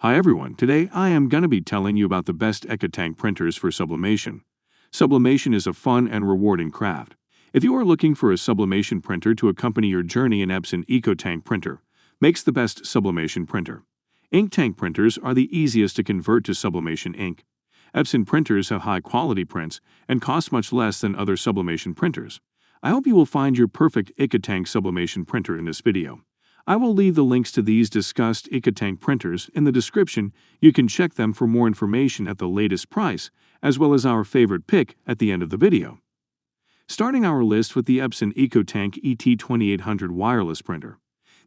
Hi everyone, today I am going to be telling you about the best Ecotank printers for sublimation. Sublimation is a fun and rewarding craft. If you are looking for a sublimation printer to accompany your journey, an Epson Ecotank printer makes the best sublimation printer. Ink tank printers are the easiest to convert to sublimation ink. Epson printers have high quality prints and cost much less than other sublimation printers. I hope you will find your perfect Ecotank sublimation printer in this video. I will leave the links to these discussed Ecotank printers in the description. You can check them for more information at the latest price, as well as our favorite pick at the end of the video. Starting our list with the Epson Ecotank ET2800 wireless printer.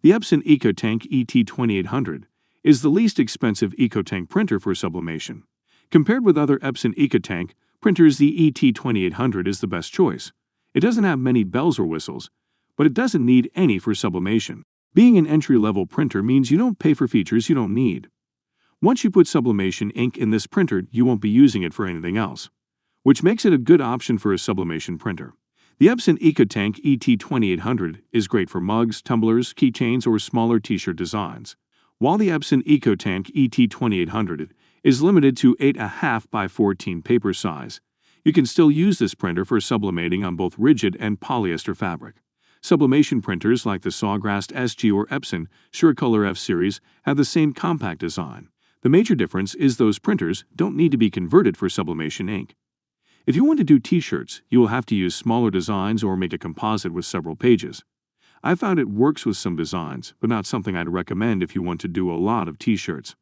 The Epson Ecotank ET2800 is the least expensive Ecotank printer for sublimation. Compared with other Epson Ecotank printers, the ET2800 is the best choice. It doesn't have many bells or whistles, but it doesn't need any for sublimation. Being an entry-level printer means you don't pay for features you don't need. Once you put sublimation ink in this printer, you won't be using it for anything else, which makes it a good option for a sublimation printer. The Epson Ecotank ET2800 is great for mugs, tumblers, keychains, or smaller t-shirt designs. While the Epson Ecotank ET2800 is limited to 8.5 by 14 paper size, you can still use this printer for sublimating on both rigid and polyester fabric. Sublimation printers like the Sawgrass SG or Epson SureColor F series have the same compact design. The major difference is those printers don't need to be converted for sublimation ink. If you want to do t-shirts, you will have to use smaller designs or make a composite with several pages. I found it works with some designs, but not something I'd recommend if you want to do a lot of t-shirts.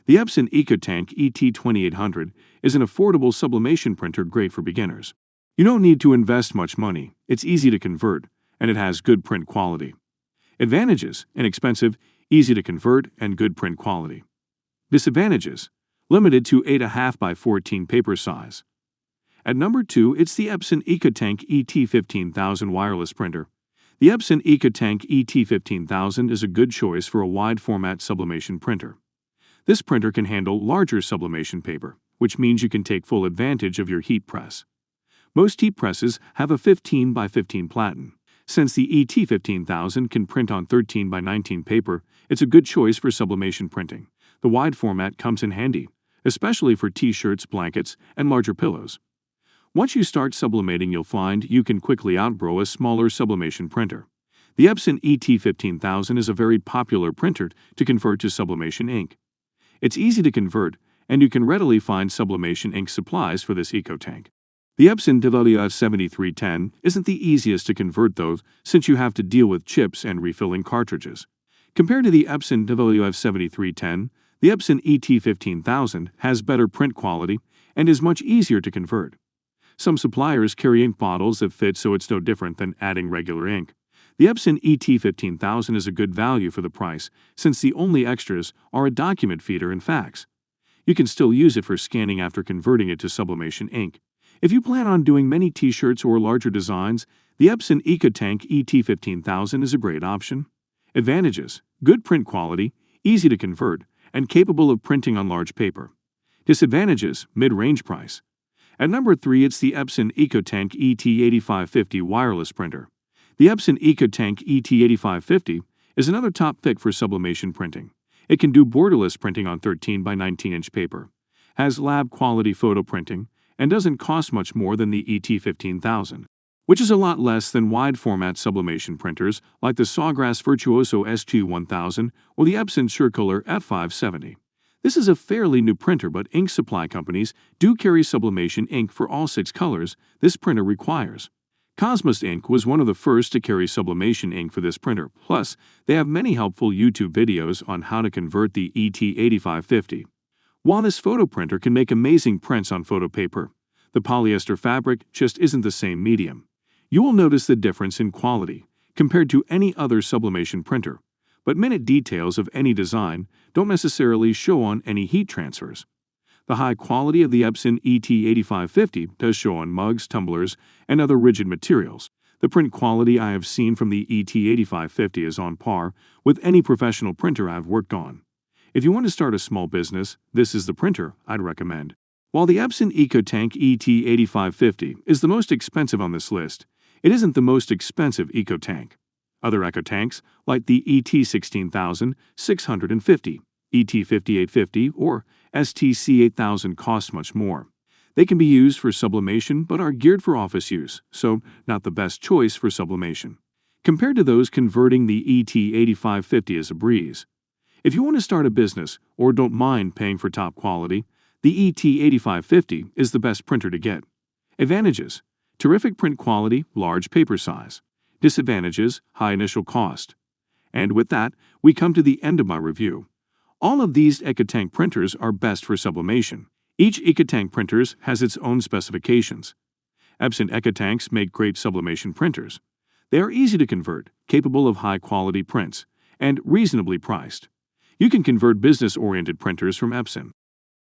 The Epson Ecotank ET2800 is an affordable sublimation printer great for beginners. You don't need to invest much money, it's easy to convert, and it has good print quality. Advantages: inexpensive, easy to convert, and good print quality. Disadvantages: limited to 8.5 by 14 paper size. At number 2, it's the Epson Ecotank ET15000 wireless printer. The Epson Ecotank ET15000 is a good choice for a wide-format sublimation printer. This printer can handle larger sublimation paper, which means you can take full advantage of your heat press. Most heat presses have a 15 by 15 platen. Since the ET15000 can print on 13 by 19 paper, it's a good choice for sublimation printing. The wide format comes in handy, especially for t-shirts, blankets, and larger pillows. Once you start sublimating, you'll find you can quickly outgrow a smaller sublimation printer. The Epson ET15000 is a very popular printer to convert to sublimation ink. It's easy to convert, and you can readily find sublimation ink supplies for this Ecotank. The Epson WF7310 isn't the easiest to convert though, since you have to deal with chips and refilling cartridges. Compared to the Epson WF7310, the Epson ET15000 has better print quality and is much easier to convert. Some suppliers carry ink bottles that fit, so it's no different than adding regular ink. The Epson ET15000 is a good value for the price, since the only extras are a document feeder and fax. You can still use it for scanning after converting it to sublimation ink. If you plan on doing many t-shirts or larger designs, the Epson Ecotank ET15000 is a great option. Advantages: good print quality, easy to convert, and capable of printing on large paper. Disadvantages: mid-range price. At number 3, it's the Epson Ecotank ET8550 wireless printer. The Epson Ecotank ET8550 is another top pick for sublimation printing. It can do borderless printing on 13 by 19-inch paper, has lab-quality photo printing, and doesn't cost much more than the ET15000, which is a lot less than wide-format sublimation printers like the Sawgrass Virtuoso SG1000 or the Epson SureColor F570. This is a fairly new printer, but ink supply companies do carry sublimation ink for all 6 colors this printer requires. Cosmos Ink was one of the first to carry sublimation ink for this printer, plus they have many helpful YouTube videos on how to convert the ET8550. While this photo printer can make amazing prints on photo paper, the polyester fabric just isn't the same medium. You will notice the difference in quality compared to any other sublimation printer, but minute details of any design don't necessarily show on any heat transfers. The high quality of the Epson ET8550 does show on mugs, tumblers, and other rigid materials. The print quality I have seen from the ET8550 is on par with any professional printer I've worked on. If you want to start a small business, this is the printer I'd recommend. While the Epson Ecotank ET8550 is the most expensive on this list, it isn't the most expensive Ecotank. Other Ecotanks, like the ET16650, ET5850 or STC8000 cost much more. They can be used for sublimation but are geared for office use, so not the best choice for sublimation. Compared to those, converting the ET8550 is a breeze. If you want to start a business or don't mind paying for top quality, the ET8550 is the best printer to get. Advantages: terrific print quality, large paper size. Disadvantages: high initial cost. And with that, we come to the end of my review. All of these Ecotank printers are best for sublimation. Each Ecotank printer has its own specifications. Epson Ecotanks make great sublimation printers. They are easy to convert, capable of high-quality prints, and reasonably priced. You can convert business-oriented printers from Epson.